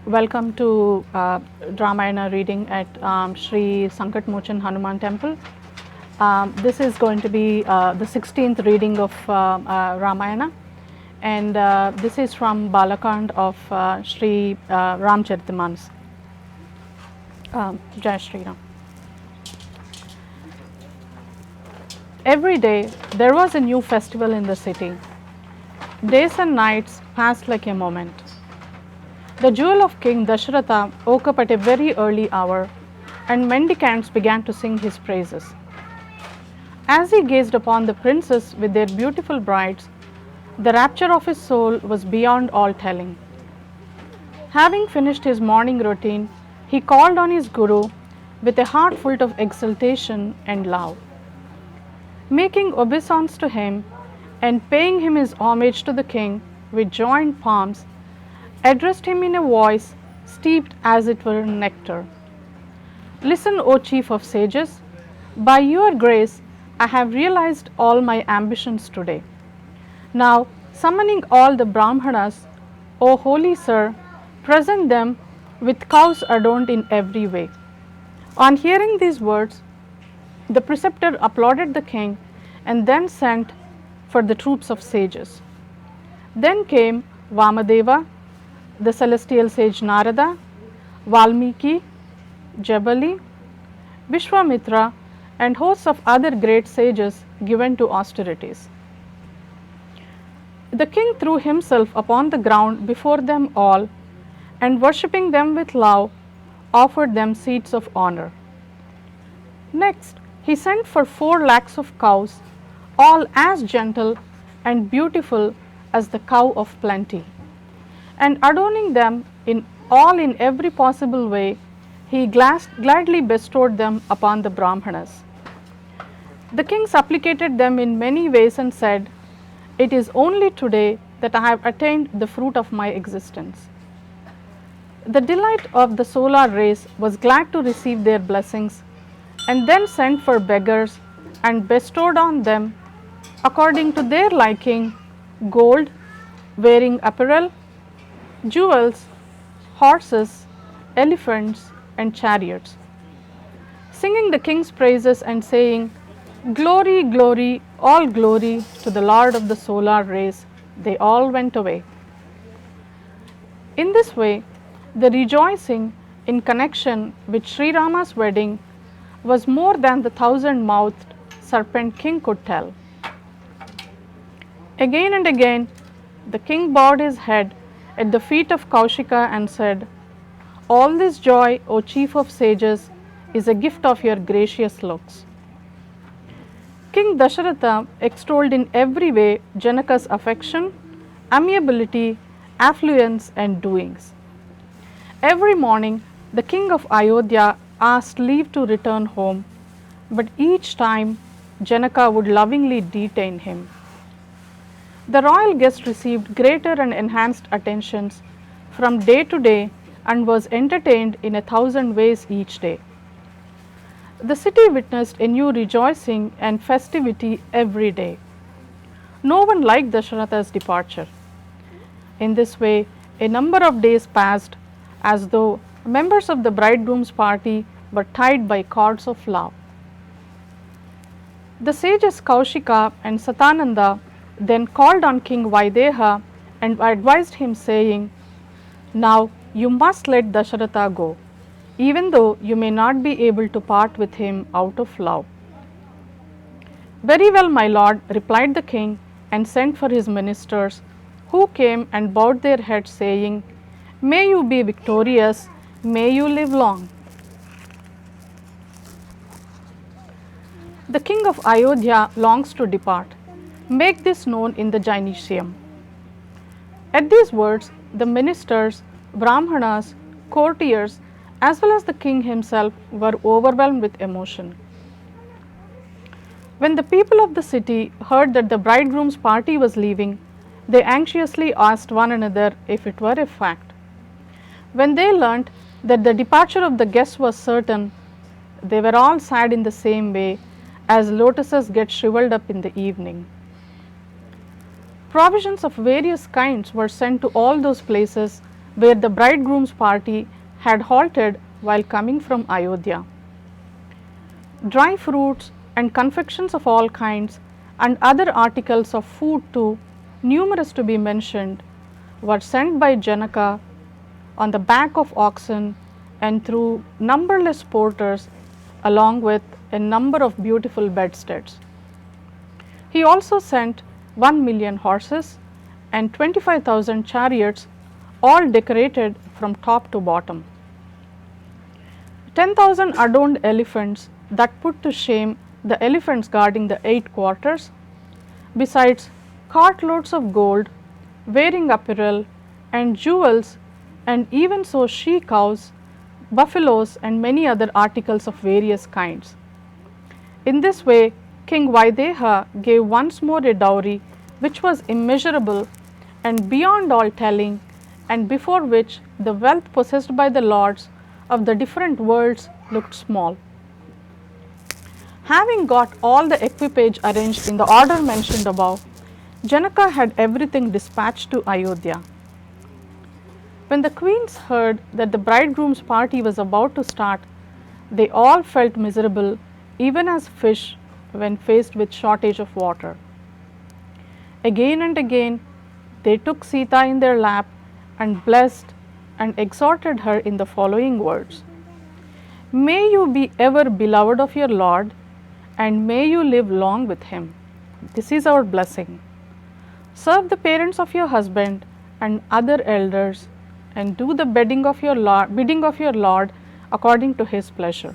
Welcome to Ramayana reading at Sri Sankat Mochan Hanuman temple. This is going to be the 16th reading of Ramayana, and this is from Balakand of Sri Ramcharitamanas. Jai Shri Ram. Every day there was a new festival in the city. Days and nights passed like a moment. The jewel of King Dasharatha woke up at a very early hour, and mendicants began to sing his praises. As he gazed upon the princes with their beautiful brides, the rapture of his soul was beyond all telling. Having finished his morning routine, he called on his Guru with a heart full of exultation and love. Making obeisance to him and paying him his homage to the king with joined palms, addressed him in a voice steeped as it were in nectar. Listen, O chief of sages, by your grace I have realized all my ambitions today. Now, summoning all the Brahmanas, O holy sir, present them with cows adorned in every way. On hearing these words, the preceptor applauded the king and then sent for the troops of sages. Then came Vamadeva, the celestial sage Narada, Valmiki, Jabali, Vishwamitra, and hosts of other great sages given to austerities. The king threw himself upon the ground before them all, and worshipping them with love, offered them seats of honor. Next, he sent for 4 lakhs of cows, all as gentle and beautiful as the cow of plenty. And adorning them in every possible way, he gladly bestowed them upon the Brahmanas. The king supplicated them in many ways and said, "It is only today that I have attained the fruit of my existence." The delight of the solar race was glad to receive their blessings, and then sent for beggars and bestowed on them, according to their liking, gold, wearing apparel, jewels, horses, elephants, and chariots. Singing the king's praises and saying, "Glory, glory, all glory to the Lord of the solar race," they all went away. In this way, the rejoicing in connection with Sri Rama's wedding was more than the 1,000-mouthed serpent king could tell. Again and again, the king bowed his head at the feet of Kaushika and said, "All this joy, O chief of sages, is a gift of your gracious looks." King Dasharatha extolled in every way Janaka's affection, amiability, affluence, and doings. Every morning, the king of Ayodhya asked leave to return home, but each time Janaka would lovingly detain him. The royal guest received greater and enhanced attentions from day to day and was entertained in 1,000 ways each day. The city witnessed a new rejoicing and festivity every day. No one liked Dasharatha's departure. In this way, a number of days passed as though members of the bridegroom's party were tied by cords of love. The sages Kaushika and Satananda then called on King Vaideha and advised him, saying, "Now you must let Dasharatha go, even though you may not be able to part with him out of love." "Very well, my lord," replied the king, and sent for his ministers, who came and bowed their heads, saying, "May you be victorious, may you live long." The king of Ayodhya longs to depart. Make this known in the gynecium. At these words, the ministers, Brahmanas, courtiers, as well as the king himself were overwhelmed with emotion. When the people of the city heard that the bridegroom's party was leaving, they anxiously asked one another if it were a fact. When they learnt that the departure of the guests was certain, they were all sad in the same way as lotuses get shriveled up in the evening. Provisions of various kinds were sent to all those places where the bridegroom's party had halted while coming from Ayodhya. Dry fruits and confections of all kinds and other articles of food too, numerous to be mentioned, were sent by Janaka on the back of oxen and through numberless porters, along with a number of beautiful bedsteads. He also sent 1,000,000 horses and 25,000 chariots, all decorated from top to bottom. 10,000 adorned elephants that put to shame the elephants guarding the 8 quarters, besides cartloads of gold, wearing apparel, and jewels, and even so she cows, buffaloes, and many other articles of various kinds. In this way, King Vaideha gave once more a dowry which was immeasurable and beyond all telling, and before which the wealth possessed by the lords of the different worlds looked small. Having got all the equipage arranged in the order mentioned above, Janaka had everything dispatched to Ayodhya. When the queens heard that the bridegroom's party was about to start, they all felt miserable, even as fish when faced with shortage of water. Again and again they took Sita in their lap and blessed and exhorted her in the following words: "May you be ever beloved of your Lord, and may you live long with him. This is our blessing. Serve the parents of your husband and other elders, and do the bidding of your Lord according to his pleasure."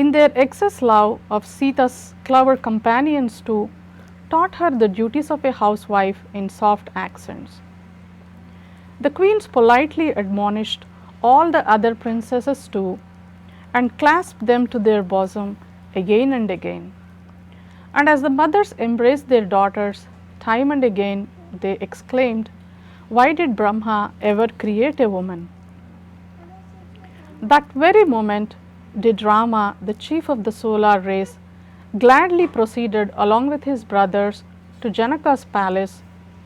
In their excess love of Sita's clever companions too, taught her the duties of a housewife in soft accents. The queens politely admonished all the other princesses too, and clasped them to their bosom again and again. And as the mothers embraced their daughters, time and again they exclaimed, "Why did Brahma ever create a woman?" That very moment did Rama, the chief of the solar race, gladly proceeded along with his brothers to Janaka's palace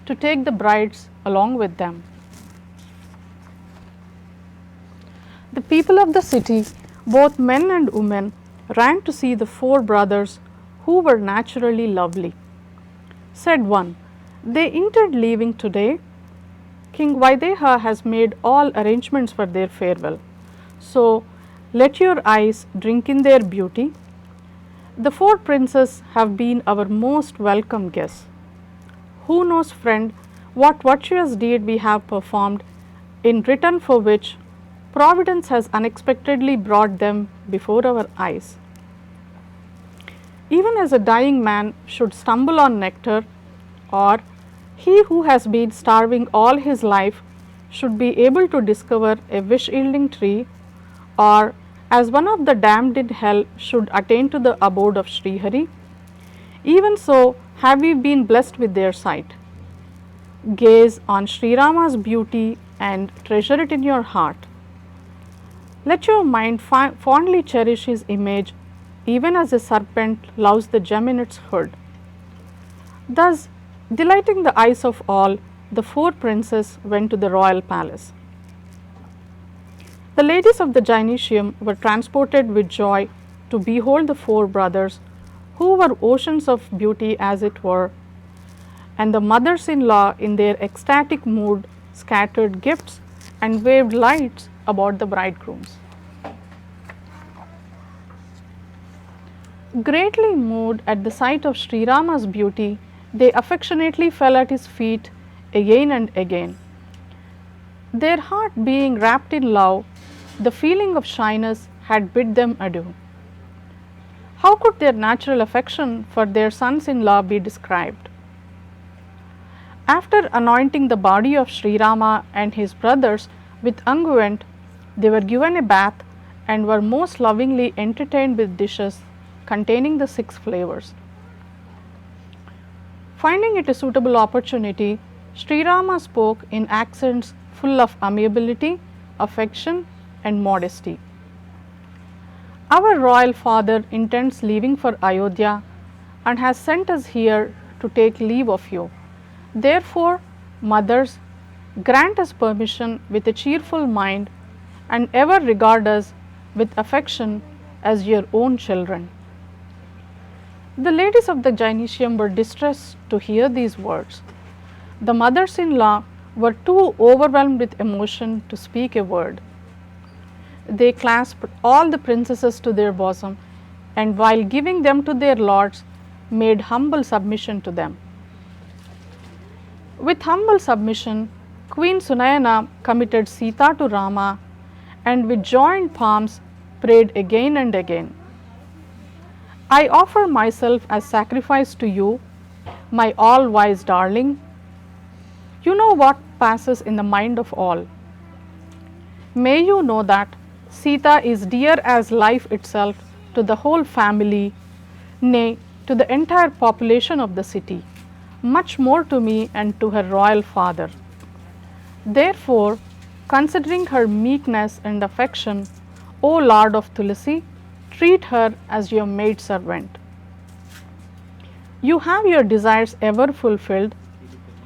to take the brides along with them. The people of the city, both men and women, ran to see the 4 brothers, who were naturally lovely. Said one, "They intend leaving today. King Vaideha has made all arrangements for their farewell. So let your eyes drink in their beauty. The 4 princes have been our most welcome guests. Who knows, friend, what virtuous deed we have performed, in return for which Providence has unexpectedly brought them before our eyes. Even as a dying man should stumble on nectar, or he who has been starving all his life should be able to discover a wish-yielding tree, or as one of the damned in hell should attain to the abode of Srihari, even so have we been blessed with their sight. Gaze on Sri Rama's beauty and treasure it in your heart. Let your mind fondly cherish his image, even as a serpent loves the gem in its hood." Thus, delighting the eyes of all, the 4 princes went to the royal palace. The ladies of the gynecium were transported with joy to behold the 4 brothers, who were oceans of beauty as it were, and the mothers-in-law in their ecstatic mood scattered gifts and waved lights about the bridegrooms. Greatly moved at the sight of Sri Rama's beauty, they affectionately fell at his feet again and again. Their heart being wrapped in love, the feeling of shyness had bid them adieu. How could their natural affection for their sons-in-law be described? After anointing the body of Sri Rama and his brothers with unguent, they were given a bath and were most lovingly entertained with dishes containing the 6 flavors. Finding it a suitable opportunity, Sri Rama spoke in accents full of amiability, affection, and modesty. "Our royal father intends leaving for Ayodhya and has sent us here to take leave of you. Therefore, mothers, grant us permission with a cheerful mind, and ever regard us with affection as your own children." The ladies of the gynecium were distressed to hear these words. The mothers-in-law were too overwhelmed with emotion to speak a word. They clasped all the princesses to their bosom, and while giving them to their lords, made humble submission to them. With humble submission, Queen Sunayana committed Sita to Rama, and with joined palms prayed again and again, "I offer myself as sacrifice to you, my all-wise darling. You know what passes in the mind of all. May you know that Sita is dear as life itself to the whole family, nay, to the entire population of the city, much more to me and to her royal father. Therefore, considering her meekness and affection, O Lord of Tulsi, treat her as your maidservant. You have your desires ever fulfilled.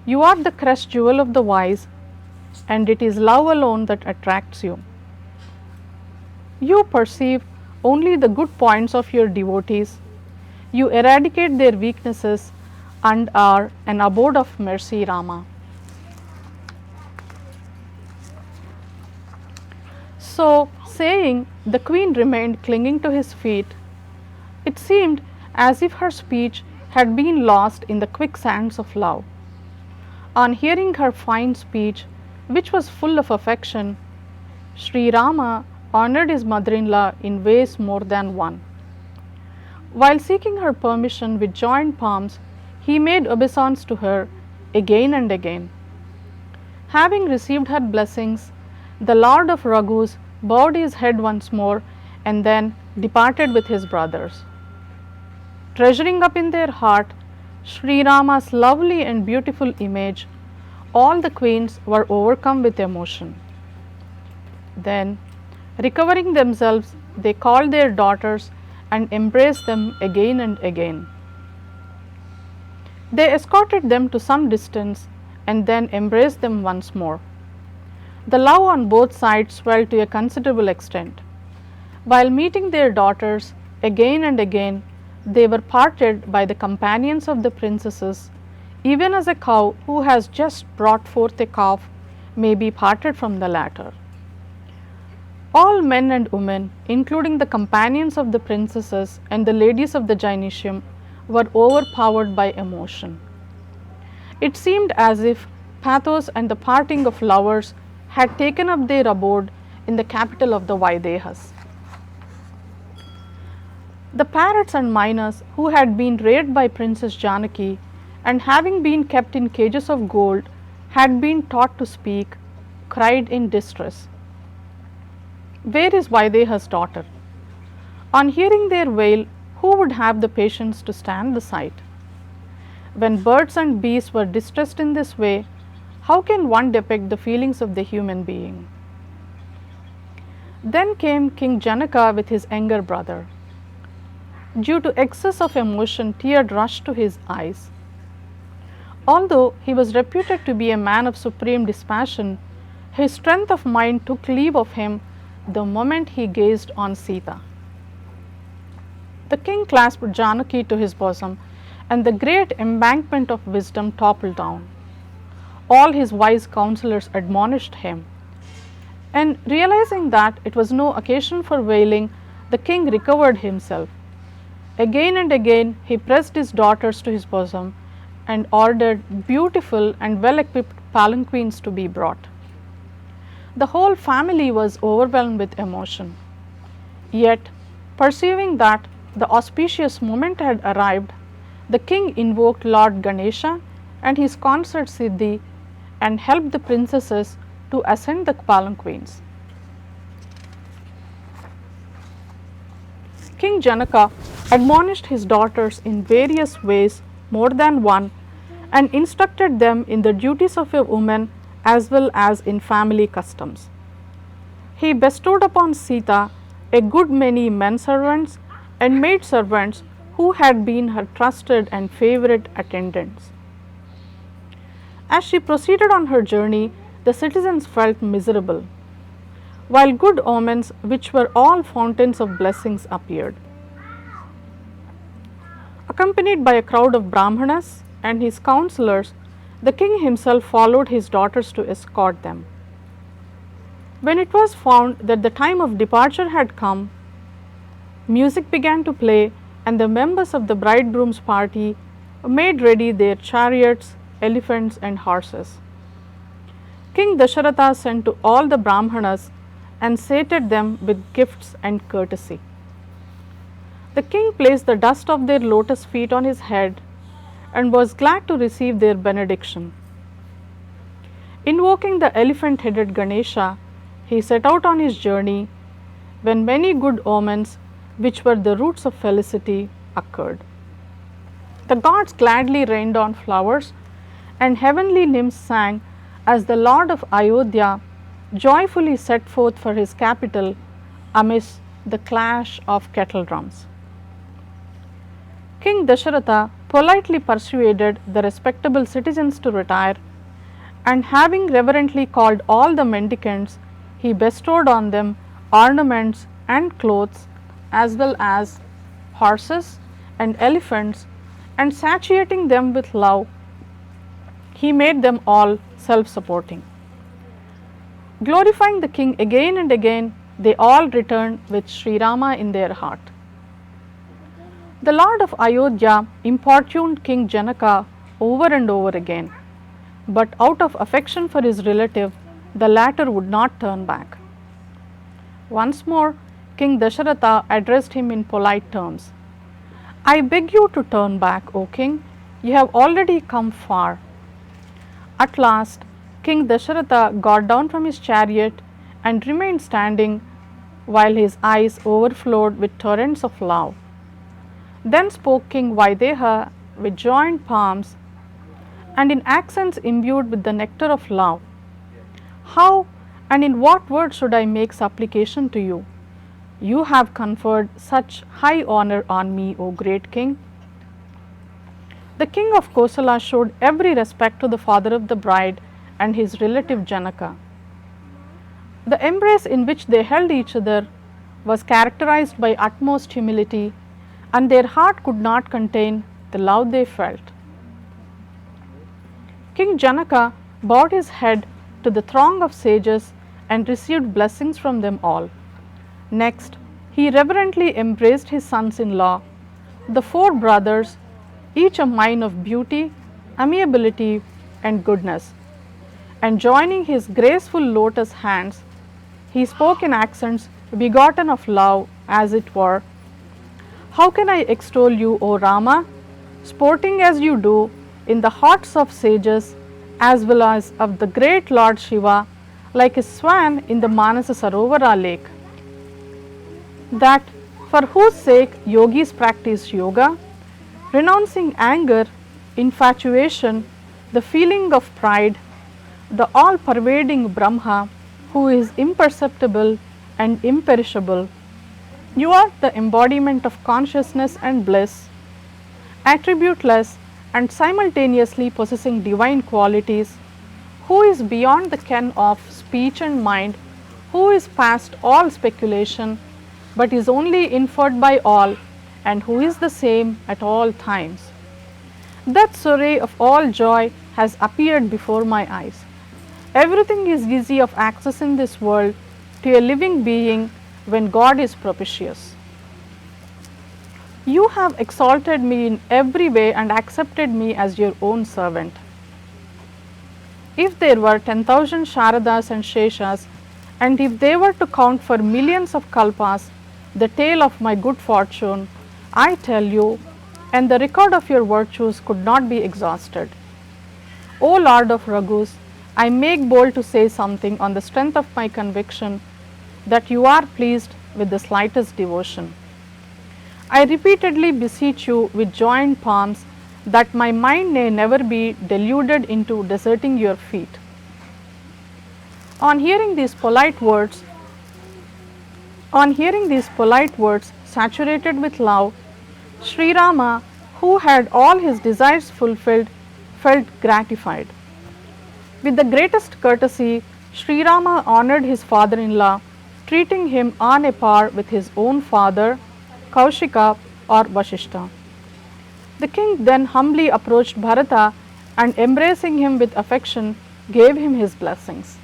You are the crest jewel of the wise, and it is love alone that attracts you. You perceive only the good points of your devotees. You eradicate their weaknesses and are an abode of mercy, Rama." So saying, the queen remained clinging to his feet. It seemed as if her speech had been lost in the quicksands of love. On hearing her fine speech, which was full of affection, Sri Rama honored his mother-in-law in ways more than one. While seeking her permission with joined palms, he made obeisance to her again and again. Having received her blessings, the Lord of Raghus bowed his head once more and then departed with his brothers. Treasuring up in their heart Sri Rama's lovely and beautiful image, all the queens were overcome with emotion. Then, recovering themselves, they called their daughters and embraced them again and again. They escorted them to some distance and then embraced them once more. The love on both sides swelled to a considerable extent. While meeting their daughters again and again, they were parted by the companions of the princesses, even as a cow who has just brought forth a calf may be parted from the latter. All men and women, including the companions of the princesses and the ladies of the gynecium, were overpowered by emotion. It seemed as if pathos and the parting of lovers had taken up their abode in the capital of the Vaidehas. The parrots and minors, who had been reared by Princess Janaki and having been kept in cages of gold, had been taught to speak, cried in distress, "Where is Vaideha's daughter?" On hearing their wail, who would have the patience to stand the sight? When birds and bees were distressed in this way, how can one depict the feelings of the human being? Then came King Janaka with his younger brother. Due to excess of emotion, tears rushed to his eyes. Although he was reputed to be a man of supreme dispassion, his strength of mind took leave of him the moment he gazed on Sita. The king clasped Janaki to his bosom, and the great embankment of wisdom toppled down. All his wise counselors admonished him, and realizing that it was no occasion for wailing, the king recovered himself. Again and again he pressed his daughters to his bosom and ordered beautiful and well-equipped palanquins to be brought. The whole family was overwhelmed with emotion. Yet, perceiving that the auspicious moment had arrived, the king invoked Lord Ganesha and his consort Siddhi and helped the princesses to ascend the palanquins. King Janaka admonished his daughters in various ways, more than one, and instructed them in the duties of a woman as well as in family customs. He bestowed upon Sita a good many men servants and maid servants who had been her trusted and favorite attendants. As she proceeded on her journey, the citizens felt miserable, while good omens, which were all fountains of blessings, appeared. Accompanied by a crowd of Brahmanas and his counselors, the king himself followed his daughters to escort them. When it was found that the time of departure had come, music began to play, and the members of the bridegroom's party made ready their chariots, elephants, and horses. King Dasharatha sent to all the Brahmanas and sated them with gifts and courtesy. The king placed the dust of their lotus feet on his head and was glad to receive their benediction. Invoking the elephant headed Ganesha, he set out on his journey when many good omens, which were the roots of felicity, occurred. The gods gladly rained on flowers, and heavenly nymphs sang as the Lord of Ayodhya joyfully set forth for his capital amidst the clash of kettle drums. King Dasharatha politely persuaded the respectable citizens to retire, and having reverently called all the mendicants, he bestowed on them ornaments and clothes, as well as horses and elephants, and satiating them with love, he made them all self-supporting. Glorifying the king again and again, they all returned with Sri Rama in their heart. The Lord of Ayodhya importuned King Janaka over and over again, but out of affection for his relative, the latter would not turn back. Once more, King Dasharatha addressed him in polite terms. I beg you to turn back, O king, you have already come far. At last, King Dasharatha got down from his chariot and remained standing while his eyes overflowed with torrents of love. Then spoke King Vaideha with joined palms and in accents imbued with the nectar of love. How and in what words should I make supplication to you? You have conferred such high honor on me, O great king. The king of Kosala showed every respect to the father of the bride and his relative Janaka. The embrace in which they held each other was characterized by utmost humility, and their heart could not contain the love they felt. King Janaka bowed his head to the throng of sages and received blessings from them all. Next, he reverently embraced his sons-in-law, the four brothers, each a mine of beauty, amiability, and goodness, and joining his graceful lotus hands, he spoke in accents begotten of love, as it were. How can I extol you, O Rama, sporting as you do in the hearts of sages as well as of the great Lord Shiva, like a swan in the Manasa Sarovara lake, that for whose sake yogis practice yoga, renouncing anger, infatuation, the feeling of pride, the all-pervading Brahma, who is imperceptible and imperishable. You are the embodiment of consciousness and bliss, attributeless and simultaneously possessing divine qualities, who is beyond the ken of speech and mind, who is past all speculation, but is only inferred by all, and who is the same at all times. That surrey of all joy has appeared before my eyes. Everything is easy of access in this world to a living being when God is propitious. You have exalted me in every way and accepted me as your own servant. If there were 10,000 Sharadas and Sheshas, and if they were to count for millions of kalpas the tale of my good fortune, I tell you, and the record of your virtues could not be exhausted. O Lord of Raghus, I make bold to say something on the strength of my conviction that you are pleased with the slightest devotion. I repeatedly beseech you with joined palms that my mind may never be deluded into deserting your feet. On hearing these polite words saturated with love, Sri Rama, who had all his desires fulfilled, felt gratified. With the greatest courtesy, Sri Rama honored his father-in-law, treating him on a par with his own father, Kaushika or Vashishta. The king then humbly approached Bharata and embracing him with affection, gave him his blessings.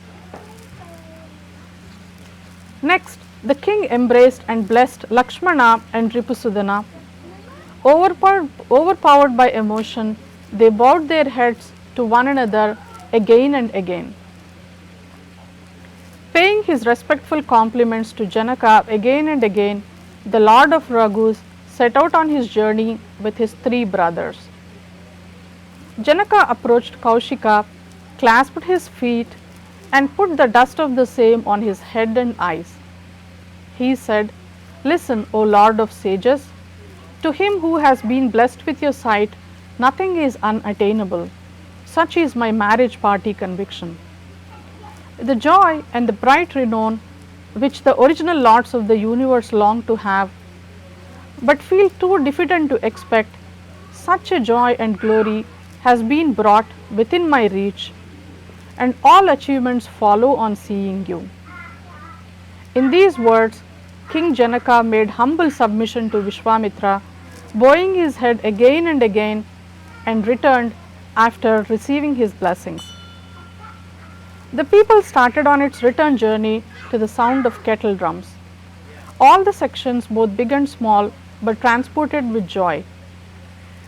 Next, the king embraced and blessed Lakshmana and Ripusudana. Overpowered by emotion, they bowed their heads to one another again and again. Paying his respectful compliments to Janaka again and again, the Lord of Raghus set out on his journey with his 3 brothers. Janaka approached Kaushika, clasped his feet, and put the dust of the same on his head and eyes. He said, "Listen, O Lord of sages, to him who has been blessed with your sight, nothing is unattainable. Such is my marriage party conviction. The joy and the bright renown which the original lords of the universe long to have, but feel too diffident to expect, such a joy and glory has been brought within my reach, and all achievements follow on seeing you." In these words, King Janaka made humble submission to Vishwamitra, bowing his head again and again, and returned after receiving his blessings. The people started on its return journey to the sound of kettle drums. All the sections, both big and small, were transported with joy.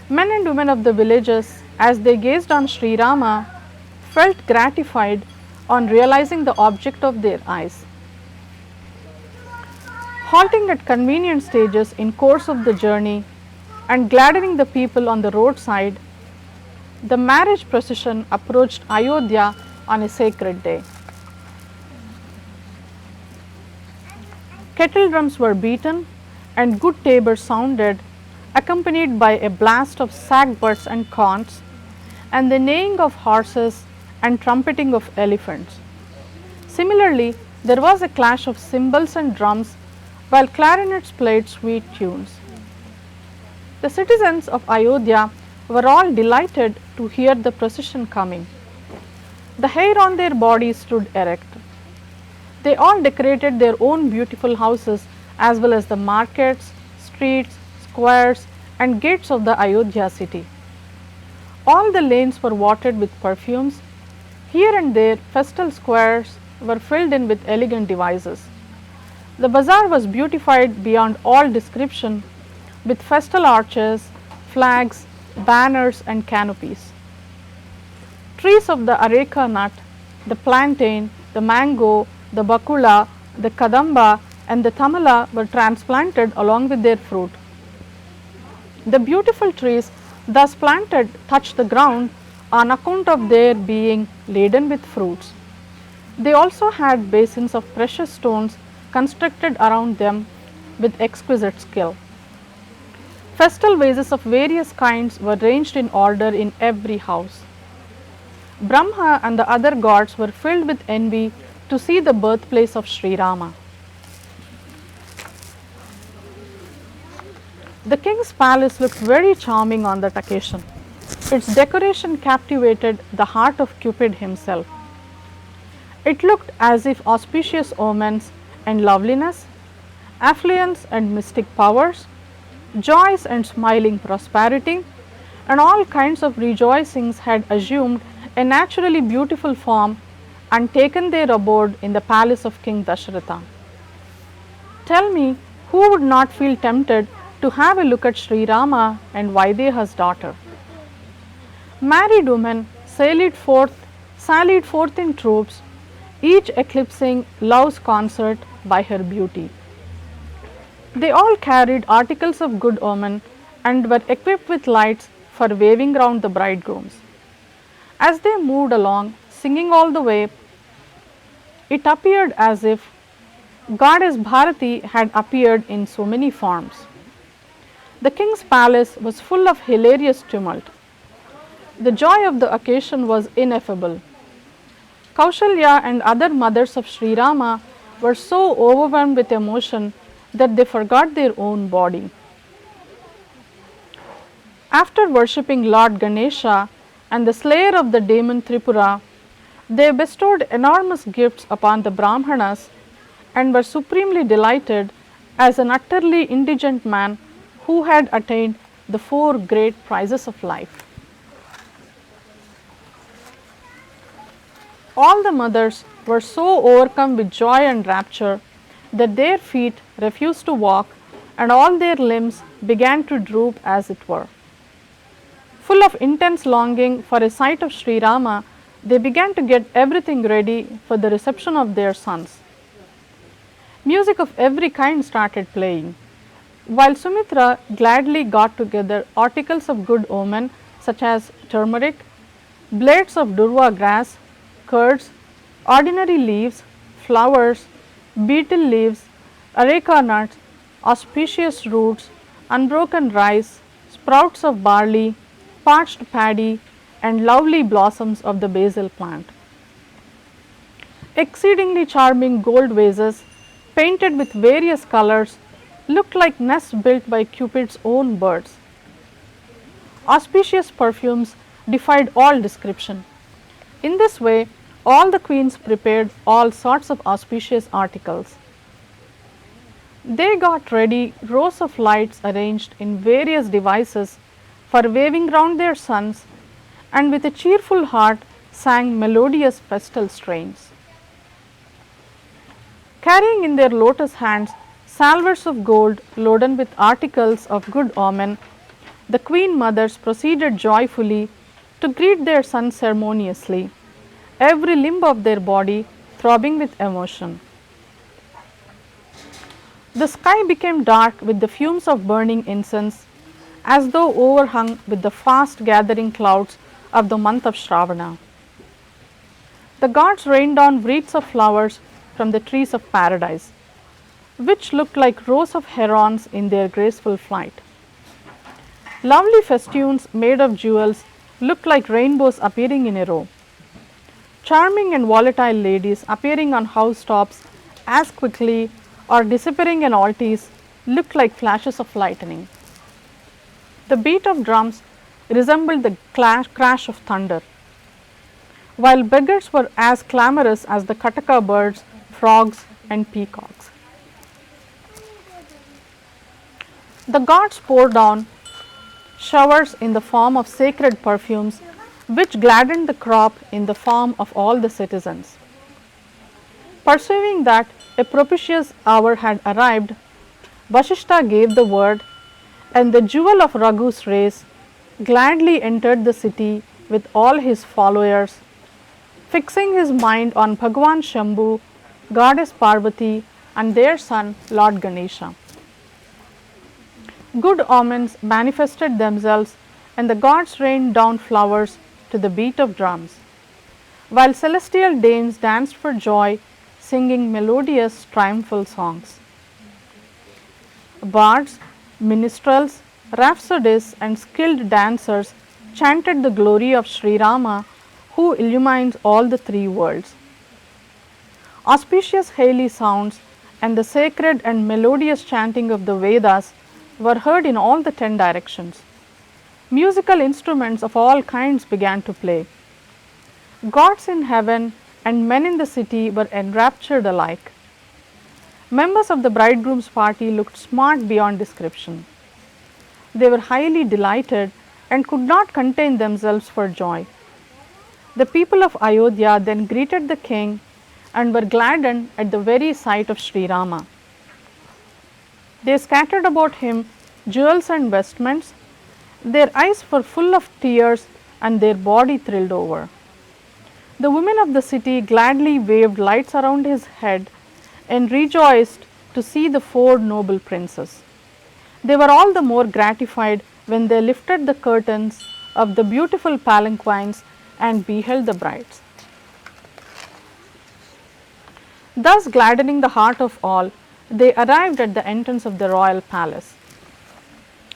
Men and women of the villages, as they gazed on Sri Rama, felt gratified on realizing the object of their eyes. Halting at convenient stages in course of the journey and gladdening the people on the roadside, the marriage procession approached Ayodhya on a sacred day. Kettle drums were beaten and good tabors sounded, accompanied by a blast of sackbuts and corns, and the neighing of horses and trumpeting of elephants. Similarly, there was a clash of cymbals and drums, while clarinets played sweet tunes. The citizens of Ayodhya were all delighted to hear the procession coming. The hair on their bodies stood erect. They all decorated their own beautiful houses as well as the markets, streets, squares, and gates of the Ayodhya city. All the lanes were watered with perfumes. Here and there, festal squares were filled in with elegant devices. The bazaar was beautified beyond all description with festal arches, flags, banners, and canopies. Trees of the areca nut, the plantain, the mango, the bakula, the kadamba, and the tamala were transplanted along with their fruit. The beautiful trees thus planted touched the ground on account of their being laden with fruits. They also had basins of precious stones constructed around them with exquisite skill. Festal vases of various kinds were ranged in order in every house. Brahma and the other gods were filled with envy to see the birthplace of Sri Rama. The king's palace looked very charming on that occasion. Its decoration captivated the heart of Cupid himself. It looked as if auspicious omens and loveliness, affluence and mystic powers, joys and smiling prosperity, and all kinds of rejoicings had assumed a naturally beautiful form and taken their abode in the palace of King Dasharatha. Tell me, who would not feel tempted to have a look at Sri Rama and Vaideha's daughter? Married women sallied forth in troops, each eclipsing love's concert by her beauty. They all carried articles of good omen and were equipped with lights for waving round the bridegrooms. As they moved along, singing all the way, it appeared as if Goddess Bharati had appeared in so many forms. The king's palace was full of hilarious tumult. The joy of the occasion was ineffable. Kaushalya and other mothers of Sri Rama were so overwhelmed with emotion that they forgot their own body. After worshipping Lord Ganesha and the slayer of the demon Tripura, They bestowed enormous gifts upon the Brahmanas and were supremely delighted as an utterly indigent man who had attained the four great prizes of life. All the mothers were so overcome with joy and rapture that their feet refused to walk and all their limbs began to droop as it were. Full of intense longing for a sight of Sri Rama, they began to get everything ready for the reception of their sons. Music of every kind started playing, while Sumitra gladly got together articles of good omen such as turmeric, blades of durva grass, curds, ordinary leaves, flowers, betel leaves, areca nuts, auspicious roots, unbroken rice, sprouts of barley, parched paddy, and lovely blossoms of the basil plant. Exceedingly charming gold vases, painted with various colors, looked like nests built by Cupid's own birds. Auspicious perfumes defied all description. In this way, all the queens prepared all sorts of auspicious articles. They got ready rows of lights arranged in various devices for waving round their sons, and with a cheerful heart sang melodious festal strains. Carrying in their lotus hands salvers of gold loaded with articles of good omen, the queen mothers proceeded joyfully to greet their sons ceremoniously, every limb of their body throbbing with emotion. The sky became dark with the fumes of burning incense, as though overhung with the fast gathering clouds of the month of Shravana. The gods rained down wreaths of flowers from the trees of paradise, which looked like rows of herons in their graceful flight. Lovely festoons made of jewels looked like rainbows appearing in a row. Charming and volatile ladies appearing on housetops as quickly or disappearing in altis looked like flashes of lightning. The beat of drums resembled the crash of thunder, while beggars were as clamorous as the kataka birds, frogs, and peacocks. The gods poured down showers in the form of sacred perfumes, which gladdened the crop in the form of all the citizens. Perceiving that a propitious hour had arrived, Vasishtha gave the word, and the jewel of Raghu's race gladly entered the city with all his followers, fixing his mind on Bhagwan Shambhu, Goddess Parvati, and their son Lord Ganesha. Good omens manifested themselves, and the gods rained down flowers to the beat of drums, while celestial dames danced for joy, singing melodious, triumphal songs. Bards, minstrels, rhapsodists, and skilled dancers chanted the glory of Sri Rama, who illumines all the three worlds. Auspicious Haley sounds and the sacred and melodious chanting of the Vedas were heard in all the 10 directions. Musical instruments of all kinds began to play. Gods in heaven and men in the city were enraptured alike. Members of the bridegroom's party looked smart beyond description. They were highly delighted and could not contain themselves for joy. The people of Ayodhya then greeted the king and were gladdened at the very sight of Sri Rama. They scattered about him jewels and vestments. Their eyes were full of tears and their body thrilled over. The women of the city gladly waved lights around his head and rejoiced to see the four noble princes. They were all the more gratified when they lifted the curtains of the beautiful palanquins and beheld the brides. Thus gladdening the heart of all, they arrived at the entrance of the royal palace.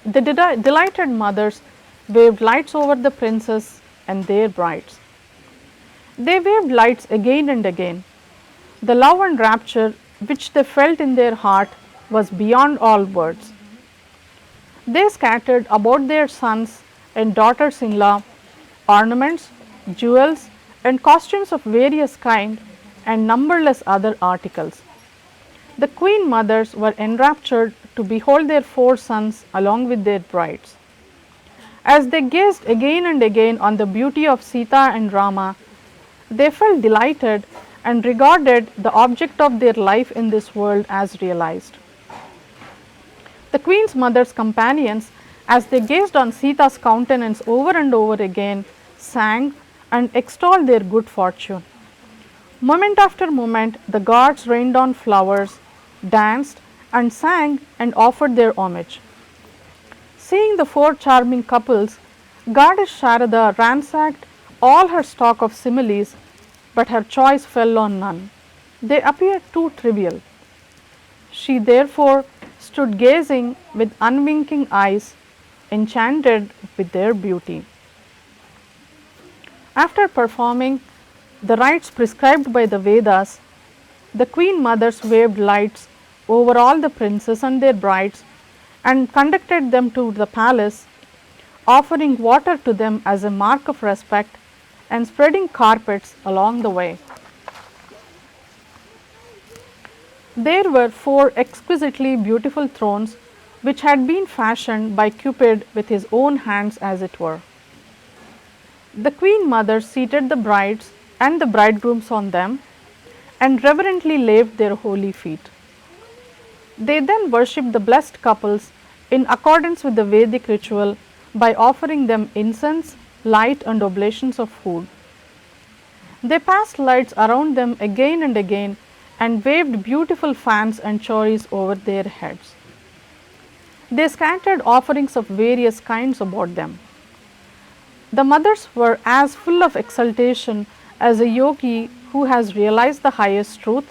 The delighted mothers waved lights over the princes and their brides. They waved lights again and again. The love and rapture which they felt in their heart was beyond all words. They scattered about their sons and daughters in law ornaments, jewels, and costumes of various kind and numberless other articles. The queen mothers were enraptured to behold their 4 sons along with their brides. As they gazed again and again on the beauty of Sita and Rama, they felt delighted and regarded the object of their life in this world as realized. The queen's mother's companions, as they gazed on Sita's countenance over and over again, sang and extolled their good fortune. Moment after moment, the gods rained down flowers, danced and sang and offered their homage. Seeing the 4 charming couples, Goddess Sharada ransacked all her stock of similes, but her choice fell on none. They appeared too trivial. She therefore stood gazing with unwinking eyes, enchanted with their beauty. After performing the rites prescribed by the Vedas, the queen mothers waved lights over all the princes and their brides and conducted them to the palace, offering water to them as a mark of respect and spreading carpets along the way. There were 4 exquisitely beautiful thrones which had been fashioned by Cupid with his own hands, as it were. The queen mother seated the brides and the bridegrooms on them and reverently laved their holy feet. They then worshipped the blessed couples in accordance with the Vedic ritual by offering them incense, light and oblations of food. They passed lights around them again and again and waved beautiful fans and chauris over their heads. They scattered offerings of various kinds about them. The mothers were as full of exultation as a yogi who has realized the highest truth,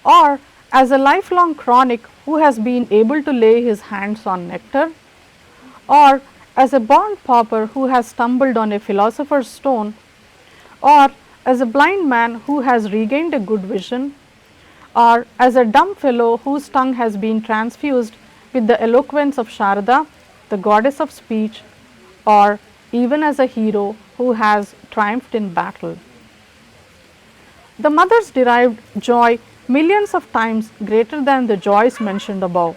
or as a lifelong chronic who has been able to lay his hands on nectar, or as a born pauper who has stumbled on a philosopher's stone, or as a blind man who has regained a good vision, or as a dumb fellow whose tongue has been transfused with the eloquence of Sharada, the goddess of speech, or even as a hero who has triumphed in battle. The mothers derived joy millions of times greater than the joys mentioned above,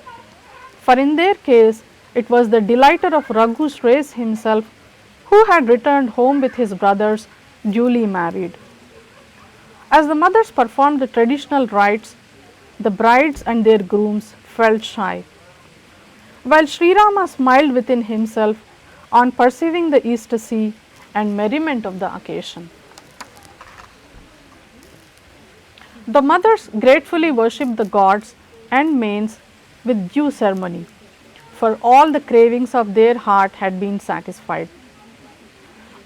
for in their case it was the delighter of Raghu's race himself who had returned home with his brothers duly married. As the mothers performed the traditional rites, the brides and their grooms felt shy, while Sri Rama smiled within himself on perceiving the ecstasy and merriment of the occasion. The mothers gratefully worshipped the gods and mains with due ceremony, for all the cravings of their heart had been satisfied.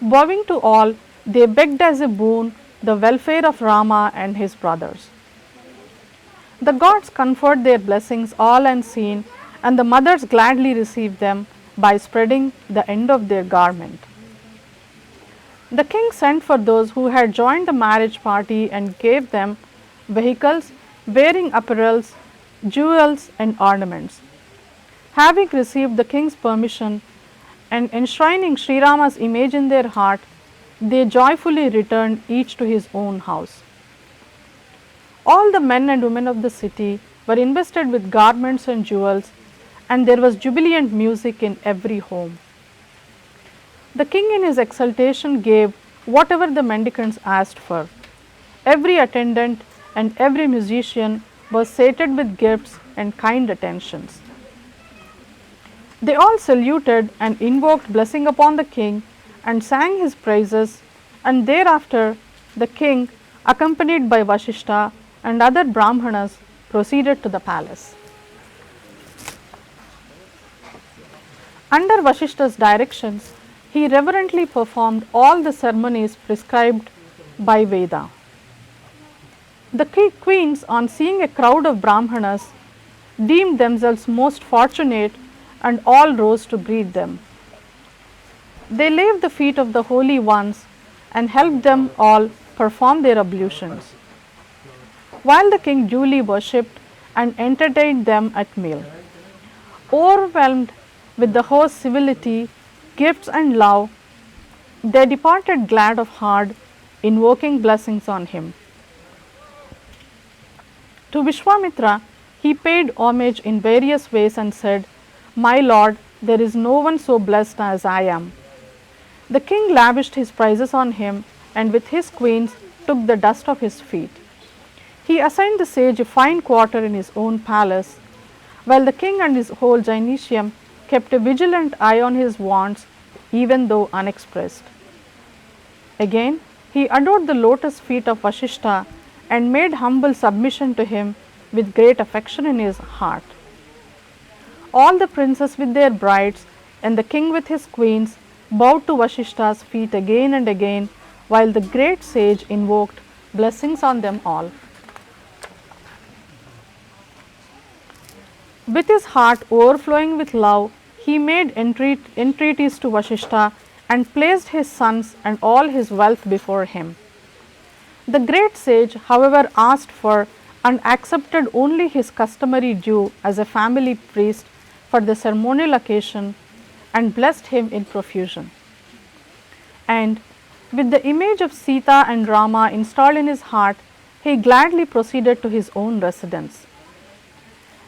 Bowing to all, they begged as a boon the welfare of Rama and his brothers. The gods conferred their blessings all unseen, and the mothers gladly received them by spreading the end of their garment. The king sent for those who had joined the marriage party and gave them vehicles, wearing apparels, jewels and ornaments. Having received the king's permission and enshrining Sri Rama's image in their heart, they joyfully returned each to his own house. All the men and women of the city were invested with garments and jewels, and there was jubilant music in every home. The king in his exultation gave whatever the mendicants asked for. Every attendant and every musician was sated with gifts and kind attentions. They all saluted and invoked blessing upon the king and sang his praises, and thereafter the king, accompanied by Vasishta and other Brahmanas, proceeded to the palace. Under Vasishta's directions, he reverently performed all the ceremonies prescribed by Veda. The queens, on seeing a crowd of Brahmanas, deemed themselves most fortunate and all rose to greet them. They laved the feet of the holy ones and helped them all perform their ablutions, while the king duly worshipped and entertained them at meal. Overwhelmed with the host's civility, gifts and love, they departed glad of heart, invoking blessings on him. To Vishwamitra, he paid homage in various ways and said, "My lord, there is no one so blessed as I am." The king lavished his praises on him and with his queens took the dust of his feet. He assigned the sage a fine quarter in his own palace, while the king and his whole Jainisham kept a vigilant eye on his wants, even though unexpressed. Again, he adored the lotus feet of Vasishtha and made humble submission to him with great affection in his heart. All the princes with their brides and the king with his queens bowed to Vasishtha's feet again and again, while the great sage invoked blessings on them all. With his heart overflowing with love, he made entreaties to Vasishtha and placed his sons and all his wealth before him. The great sage, however, asked for and accepted only his customary due as a family priest for the ceremonial occasion and blessed him in profusion. And with the image of Sita and Rama installed in his heart, he gladly proceeded to his own residence.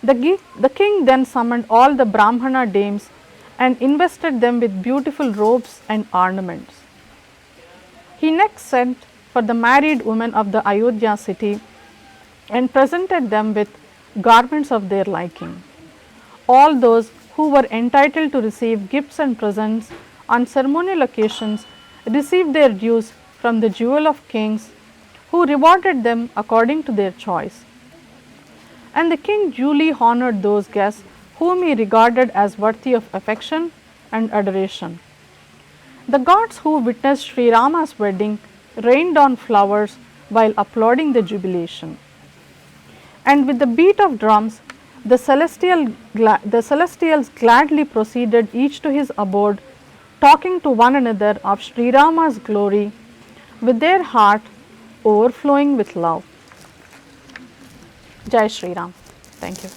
The king then summoned all the Brahmana dames and invested them with beautiful robes and ornaments. He next sent for the married women of the Ayodhya city and presented them with garments of their liking. All those who were entitled to receive gifts and presents on ceremonial occasions received their dues from the jewel of kings, who rewarded them according to their choice. And the king duly honored those guests whom he regarded as worthy of affection and adoration. The gods who witnessed Sri Rama's wedding rained on flowers while applauding the jubilation. And with the beat of drums, the celestials gladly proceeded each to his abode, talking to one another of Sri Rama's glory, with their heart overflowing with love. Jai Shri Ram. Thank you.